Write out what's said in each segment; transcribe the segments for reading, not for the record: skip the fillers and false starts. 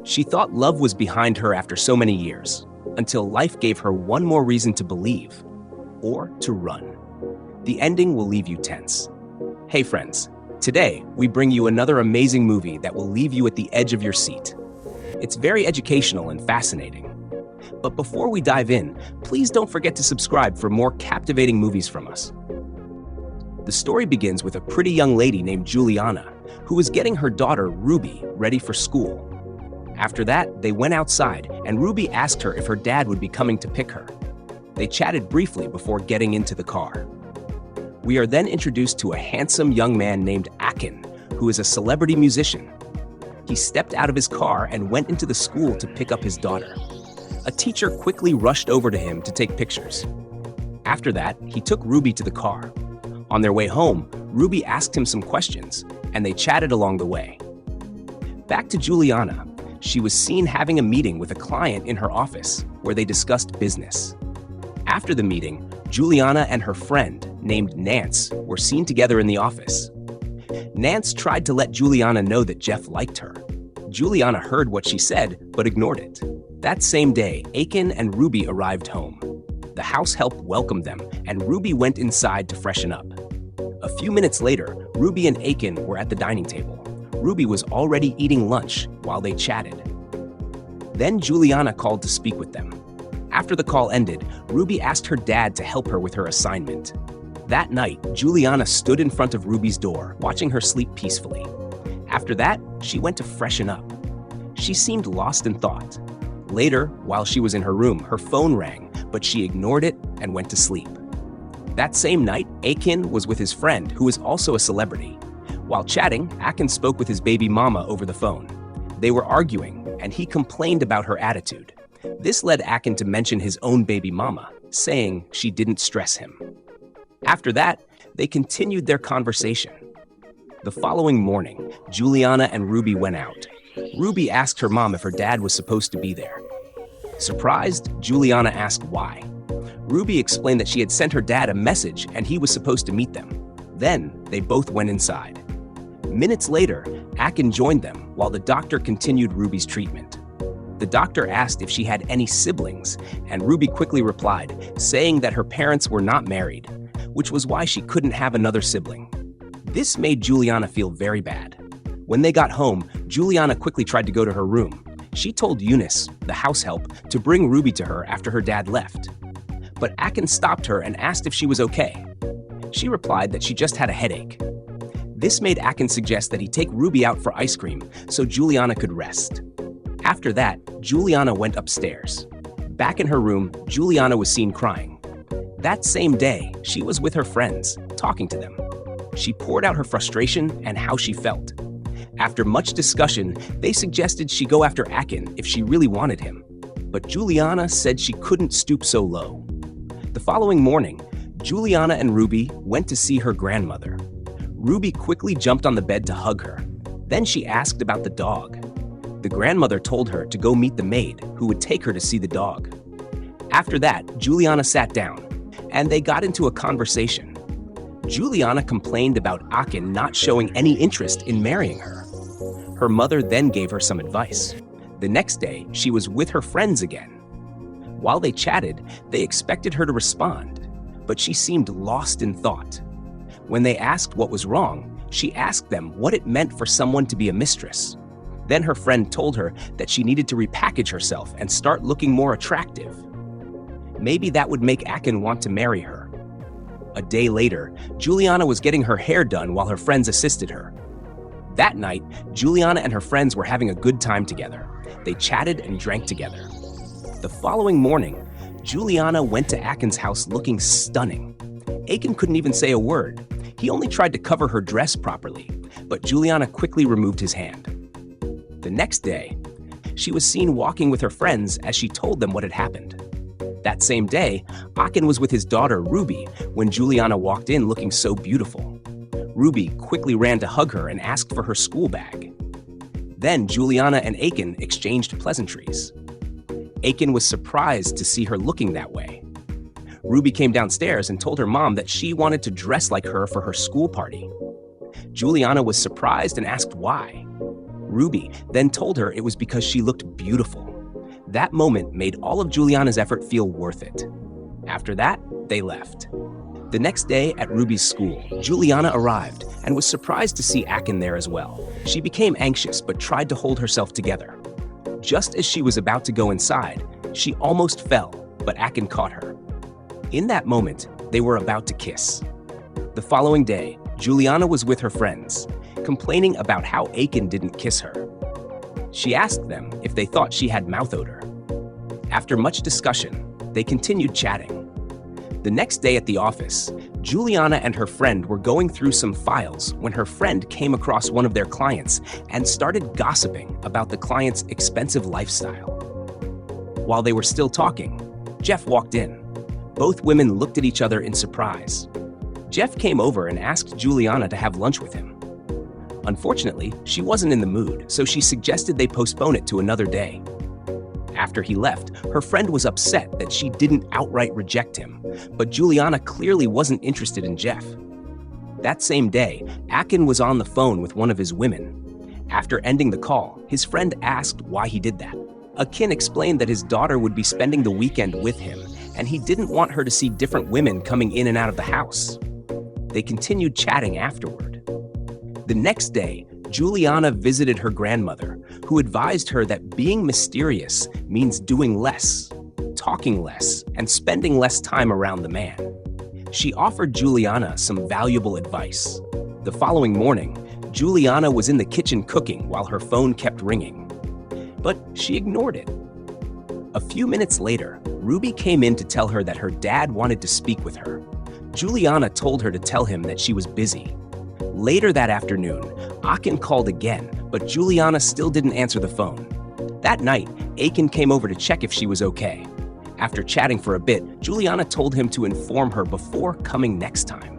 She thought love was behind her after so many years, until life gave her one more reason to believe, or to run. The ending will leave you tense. Hey friends, today we bring you another amazing movie that will leave you at the edge of your seat. It's very educational and fascinating. But before we dive in, please don't forget to subscribe for more captivating movies from us. The story begins with a pretty young lady named Juliana, who was getting her daughter, Ruby, ready for school. After that, they went outside, and Ruby asked her if her dad would be coming to pick her. They chatted briefly before getting into the car. We are then introduced to a handsome young man named Akin, who is a celebrity musician. He stepped out of his car and went into the school to pick up his daughter. A teacher quickly rushed over to him to take pictures. After that, he took Ruby to the car. On their way home, Ruby asked him some questions, and they chatted along the way. Back to Juliana. She was seen having a meeting with a client in her office, where they discussed business. After the meeting, Juliana and her friend, named Nance, were seen together in the office. Nance tried to let Juliana know that Jeff liked her. Juliana heard what she said, but ignored it. That same day, Akin and Ruby arrived home. The house help welcomed them, and Ruby went inside to freshen up. A few minutes later, Ruby and Akin were at the dining table. Ruby was already eating lunch while they chatted. Then Juliana called to speak with them. After the call ended, Ruby asked her dad to help her with her assignment. That night, Juliana stood in front of Ruby's door, watching her sleep peacefully. After that, she went to freshen up. She seemed lost in thought. Later, while she was in her room, her phone rang, but she ignored it and went to sleep. That same night, Akin was with his friend, who is also a celebrity. While chatting, Akin spoke with his baby mama over the phone. They were arguing, and he complained about her attitude. This led Akin to mention his own baby mama, saying she didn't stress him. After that, they continued their conversation. The following morning, Juliana and Ruby went out. Ruby asked her mom if her dad was supposed to be there. Surprised, Juliana asked why. Ruby explained that she had sent her dad a message and he was supposed to meet them. Then, they both went inside. Minutes later, Akin joined them while the doctor continued Ruby's treatment. The doctor asked if she had any siblings, and Ruby quickly replied, saying that her parents were not married, which was why she couldn't have another sibling. This made Juliana feel very bad. When they got home, Juliana quickly tried to go to her room. She told Eunice, the house help, to bring Ruby to her after her dad left. But Akin stopped her and asked if she was okay. She replied that she just had a headache. This made Akin suggest that he take Ruby out for ice cream so Juliana could rest. After that, Juliana went upstairs. Back in her room, Juliana was seen crying. That same day, she was with her friends, talking to them. She poured out her frustration and how she felt. After much discussion, they suggested she go after Akin if she really wanted him. But Juliana said she couldn't stoop so low. The following morning, Juliana and Ruby went to see her grandmother. Ruby quickly jumped on the bed to hug her. Then she asked about the dog. The grandmother told her to go meet the maid, who would take her to see the dog. After that, Juliana sat down, and they got into a conversation. Juliana complained about Akin not showing any interest in marrying her. Her mother then gave her some advice. The next day, she was with her friends again. While they chatted, they expected her to respond, but she seemed lost in thought. When they asked what was wrong, she asked them what it meant for someone to be a mistress. Then her friend told her that she needed to repackage herself and start looking more attractive. Maybe that would make Akin want to marry her. A day later, Juliana was getting her hair done while her friends assisted her. That night, Juliana and her friends were having a good time together. They chatted and drank together. The following morning, Juliana went to Akin's house looking stunning. Akin couldn't even say a word. He only tried to cover her dress properly, but Juliana quickly removed his hand. The next day, she was seen walking with her friends as she told them what had happened. That same day, Akin was with his daughter, Ruby, when Juliana walked in looking so beautiful. Ruby quickly ran to hug her and asked for her school bag. Then Juliana and Akin exchanged pleasantries. Akin was surprised to see her looking that way. Ruby came downstairs and told her mom that she wanted to dress like her for her school party. Juliana was surprised and asked why. Ruby then told her it was because she looked beautiful. That moment made all of Juliana's effort feel worth it. After that, they left. The next day at Ruby's school, Juliana arrived and was surprised to see Akin there as well. She became anxious but tried to hold herself together. Just as she was about to go inside, she almost fell, but Akin caught her. In that moment, they were about to kiss. The following day, Juliana was with her friends, complaining about how Akin didn't kiss her. She asked them if they thought she had mouth odor. After much discussion, they continued chatting. The next day at the office, Juliana and her friend were going through some files when her friend came across one of their clients and started gossiping about the client's expensive lifestyle. While they were still talking, Jeff walked in. Both women looked at each other in surprise. Jeff came over and asked Juliana to have lunch with him. Unfortunately, she wasn't in the mood, so she suggested they postpone it to another day. After he left, her friend was upset that she didn't outright reject him, but Juliana clearly wasn't interested in Jeff. That same day, Akin was on the phone with one of his women. After ending the call, his friend asked why he did that. Akin explained that his daughter would be spending the weekend with him, and he didn't want her to see different women coming in and out of the house. They continued chatting afterward. The next day, Juliana visited her grandmother, who advised her that being mysterious means doing less, talking less, and spending less time around the man. She offered Juliana some valuable advice. The following morning, Juliana was in the kitchen cooking while her phone kept ringing, but she ignored it. A few minutes later, Ruby came in to tell her that her dad wanted to speak with her. Juliana told her to tell him that she was busy. Later that afternoon, Akin called again, but Juliana still didn't answer the phone. That night, Akin came over to check if she was okay. After chatting for a bit, Juliana told him to inform her before coming next time.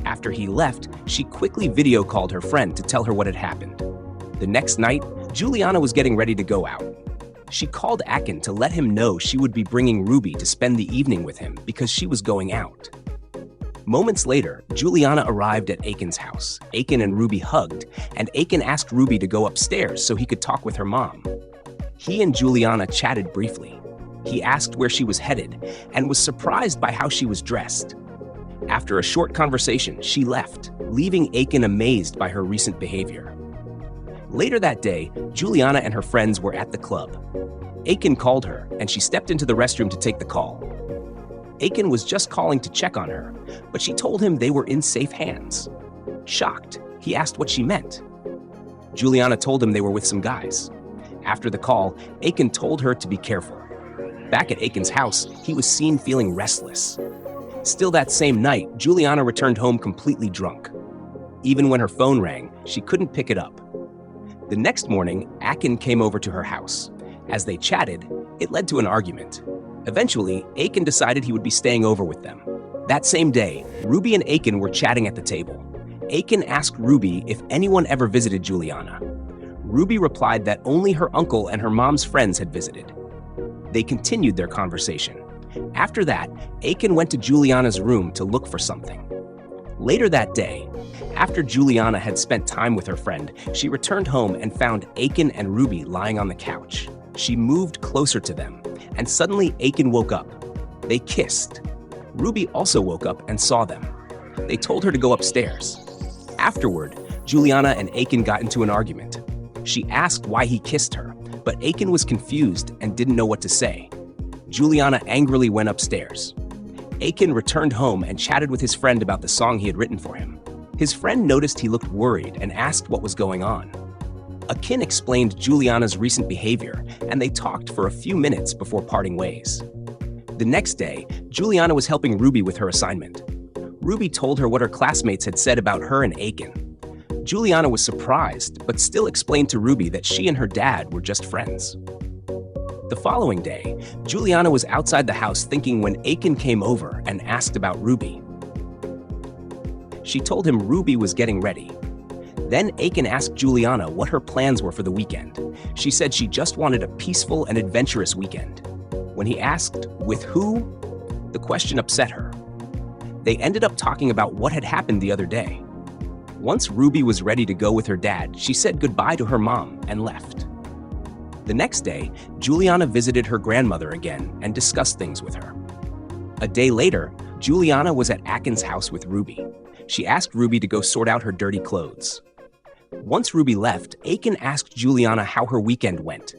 After he left, she quickly video called her friend to tell her what had happened. The next night, Juliana was getting ready to go out. She called Akin to let him know she would be bringing Ruby to spend the evening with him because she was going out. Moments later, Juliana arrived at Akin's house. Akin and Ruby hugged, and Akin asked Ruby to go upstairs so he could talk with her mom. He and Juliana chatted briefly. He asked where she was headed and was surprised by how she was dressed. After a short conversation, she left, leaving Akin amazed by her recent behavior. Later that day, Juliana and her friends were at the club. Akin called her, and she stepped into the restroom to take the call. Akin was just calling to check on her, but she told him they were in safe hands. Shocked, he asked what she meant. Juliana told him they were with some guys. After the call, Akin told her to be careful. Back at Akin's house, he was seen feeling restless. Still that same night, Juliana returned home completely drunk. Even when her phone rang, she couldn't pick it up. The next morning, Akin came over to her house. As they chatted, it led to an argument. Eventually, Akin decided he would be staying over with them. That same day, Ruby and Akin were chatting at the table. Akin asked Ruby if anyone ever visited Juliana. Ruby replied that only her uncle and her mom's friends had visited. They continued their conversation. After that, Akin went to Juliana's room to look for something. Later that day, after Juliana had spent time with her friend, she returned home and found Akin and Ruby lying on the couch. She moved closer to them, and suddenly Akin woke up. They kissed. Ruby also woke up and saw them. They told her to go upstairs. Afterward, Juliana and Akin got into an argument. She asked why he kissed her, but Akin was confused and didn't know what to say. Juliana angrily went upstairs. Akin returned home and chatted with his friend about the song he had written for him. His friend noticed he looked worried and asked what was going on. Akin explained Juliana's recent behavior, and they talked for a few minutes before parting ways. The next day, Juliana was helping Ruby with her assignment. Ruby told her what her classmates had said about her and Akin. Juliana was surprised, but still explained to Ruby that she and her dad were just friends. The following day, Juliana was outside the house thinking when Akin came over and asked about Ruby. She told him Ruby was getting ready. Then Akin asked Juliana what her plans were for the weekend. She said she just wanted a peaceful and adventurous weekend. When he asked, with who? The question upset her. They ended up talking about what had happened the other day. Once Ruby was ready to go with her dad, she said goodbye to her mom and left. The next day, Juliana visited her grandmother again and discussed things with her. A day later, Juliana was at Akin's house with Ruby. She asked Ruby to go sort out her dirty clothes. Once Ruby left, Akin asked Juliana how her weekend went.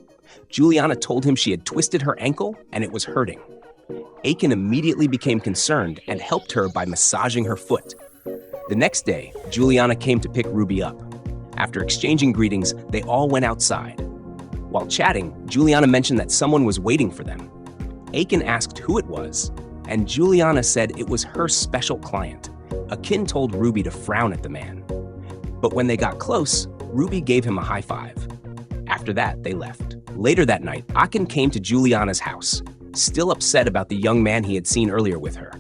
Juliana told him she had twisted her ankle and it was hurting. Akin immediately became concerned and helped her by massaging her foot. The next day, Juliana came to pick Ruby up. After exchanging greetings, they all went outside. While chatting, Juliana mentioned that someone was waiting for them. Akin asked who it was, and Juliana said it was her special client. Akin told Ruby to frown at the man. But when they got close, Ruby gave him a high five. After that, they left. Later that night, Akin came to Juliana's house, still upset about the young man he had seen earlier with her.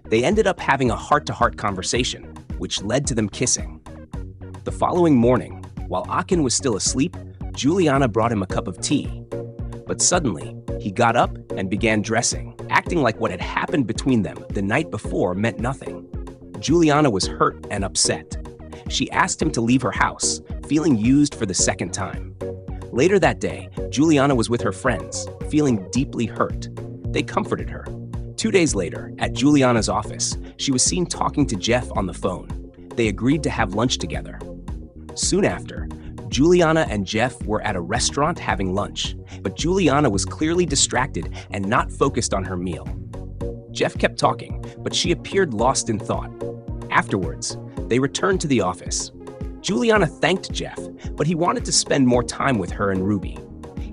They ended up having a heart-to-heart conversation, which led to them kissing. The following morning, while Akin was still asleep, Juliana brought him a cup of tea. But suddenly, he got up and began dressing, acting like what had happened between them the night before meant nothing. Juliana was hurt and upset. She asked him to leave her house, feeling used for the second time. Later that day, Juliana was with her friends, feeling deeply hurt. They comforted her. 2 days later, at Juliana's office, she was seen talking to Jeff on the phone. They agreed to have lunch together. Soon after, Juliana and Jeff were at a restaurant having lunch, but Juliana was clearly distracted and not focused on her meal. Jeff kept talking, but she appeared lost in thought. Afterwards, they returned to the office. Juliana thanked Jeff, but he wanted to spend more time with her and Ruby.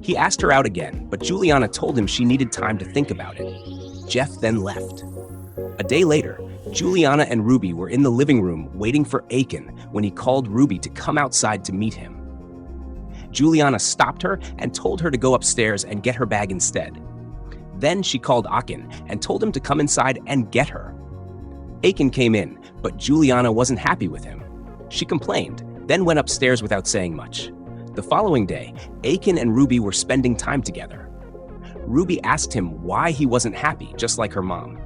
He asked her out again, but Juliana told him she needed time to think about it. Jeff then left. A day later, Juliana and Ruby were in the living room waiting for Akin when he called Ruby to come outside to meet him. Juliana stopped her and told her to go upstairs and get her bag instead. Then she called Akin and told him to come inside and get her. Akin came in, but Juliana wasn't happy with him. She complained, then went upstairs without saying much. The following day, Akin and Ruby were spending time together. Ruby asked him why he wasn't happy, just like her mom.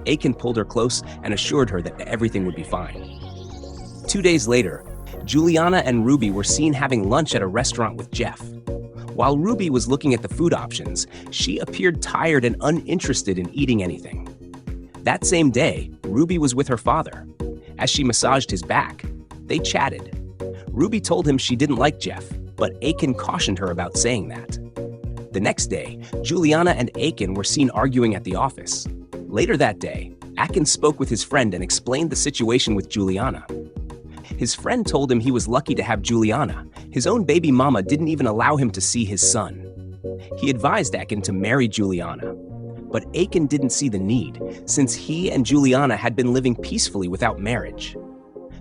Akin pulled her close and assured her that everything would be fine. 2 days later, Juliana and Ruby were seen having lunch at a restaurant with Jeff. While Ruby was looking at the food options, she appeared tired and uninterested in eating anything. That same day, Ruby was with her father. As she massaged his back, they chatted. Ruby told him she didn't like Jeff, but Akin cautioned her about saying that. The next day, Juliana and Akin were seen arguing at the office. Later that day, Akin spoke with his friend and explained the situation with Juliana. His friend told him he was lucky to have Juliana. His own baby mama didn't even allow him to see his son. He advised Akin to marry Juliana. But Akin didn't see the need, since he and Juliana had been living peacefully without marriage.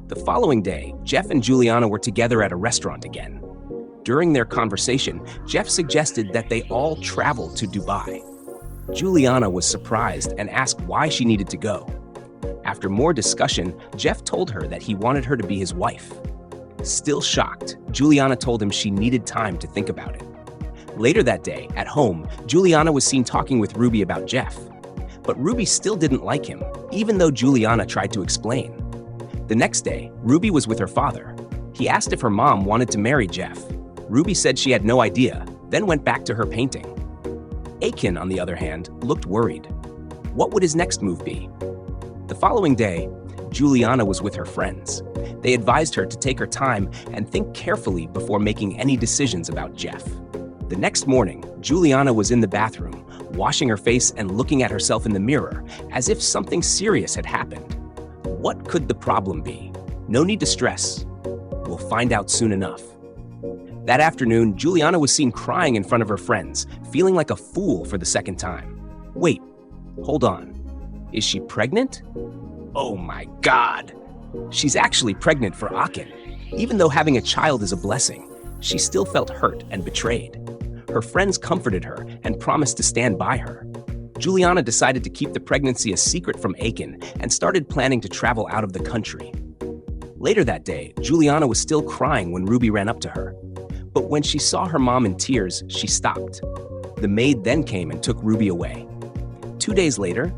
The following day, Jeff and Juliana were together at a restaurant again. During their conversation, Jeff suggested that they all travel to Dubai. Juliana was surprised and asked why she needed to go. After more discussion, Jeff told her that he wanted her to be his wife. Still shocked, Juliana told him she needed time to think about it. Later that day, at home, Juliana was seen talking with Ruby about Jeff. But Ruby still didn't like him, even though Juliana tried to explain. The next day, Ruby was with her father. He asked if her mom wanted to marry Jeff. Ruby said she had no idea, then went back to her painting. Akin, on the other hand, looked worried. What would his next move be? The following day, Juliana was with her friends. They advised her to take her time and think carefully before making any decisions about Jeff. The next morning, Juliana was in the bathroom, washing her face and looking at herself in the mirror, as if something serious had happened. What could the problem be? No need to stress. We'll find out soon enough. That afternoon, Juliana was seen crying in front of her friends, feeling like a fool for the second time. Wait, hold on. Is she pregnant? Oh my God! She's actually pregnant for Akin. Even though having a child is a blessing, she still felt hurt and betrayed. Her friends comforted her and promised to stand by her. Juliana decided to keep the pregnancy a secret from Akin and started planning to travel out of the country. Later that day, Juliana was still crying when Ruby ran up to her. But when she saw her mom in tears, she stopped. The maid then came and took Ruby away. 2 days later,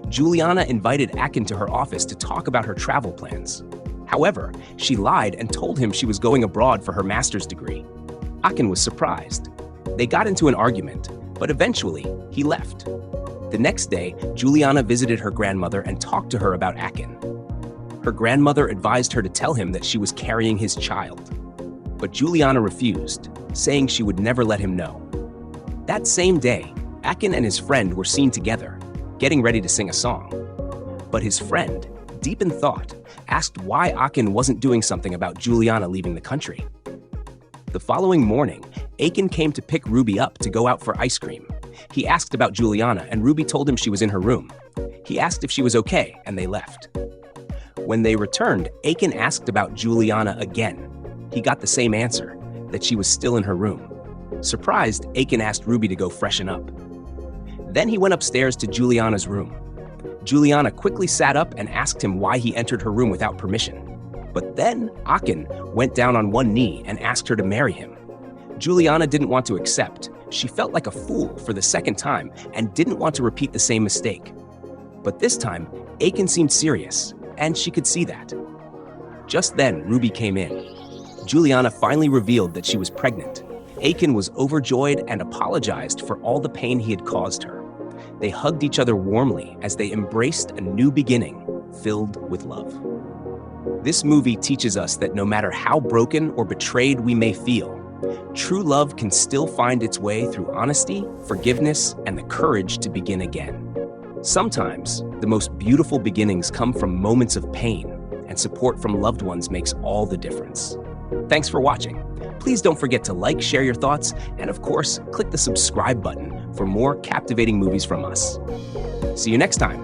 Juliana invited Akin to her office to talk about her travel plans. However, she lied and told him she was going abroad for her master's degree. Akin was surprised. They got into an argument, but eventually he left. The next day, Juliana visited her grandmother and talked to her about Akin. Her grandmother advised her to tell him that she was carrying his child. But Juliana refused, saying she would never let him know. That same day, Akin and his friend were seen together, getting ready to sing a song. But his friend, deep in thought, asked why Akin wasn't doing something about Juliana leaving the country. The following morning, Akin came to pick Ruby up to go out for ice cream. He asked about Juliana, and Ruby told him she was in her room. He asked if she was okay, and they left. When they returned, Akin asked about Juliana again. He got the same answer, that she was still in her room. Surprised, Akin asked Ruby to go freshen up. Then he went upstairs to Juliana's room. Juliana quickly sat up and asked him why he entered her room without permission. But then Akin went down on one knee and asked her to marry him. Juliana didn't want to accept. She felt like a fool for the second time and didn't want to repeat the same mistake. But this time, Akin seemed serious, and she could see that. Just then, Ruby came in. Juliana finally revealed that she was pregnant. Akin was overjoyed and apologized for all the pain he had caused her. They hugged each other warmly as they embraced a new beginning filled with love. This movie teaches us that no matter how broken or betrayed we may feel, true love can still find its way through honesty, forgiveness, and the courage to begin again. Sometimes, the most beautiful beginnings come from moments of pain, and support from loved ones makes all the difference. Thanks for watching. Please don't forget to like, share your thoughts, and of course, click the subscribe button for more captivating movies from us. See you next time.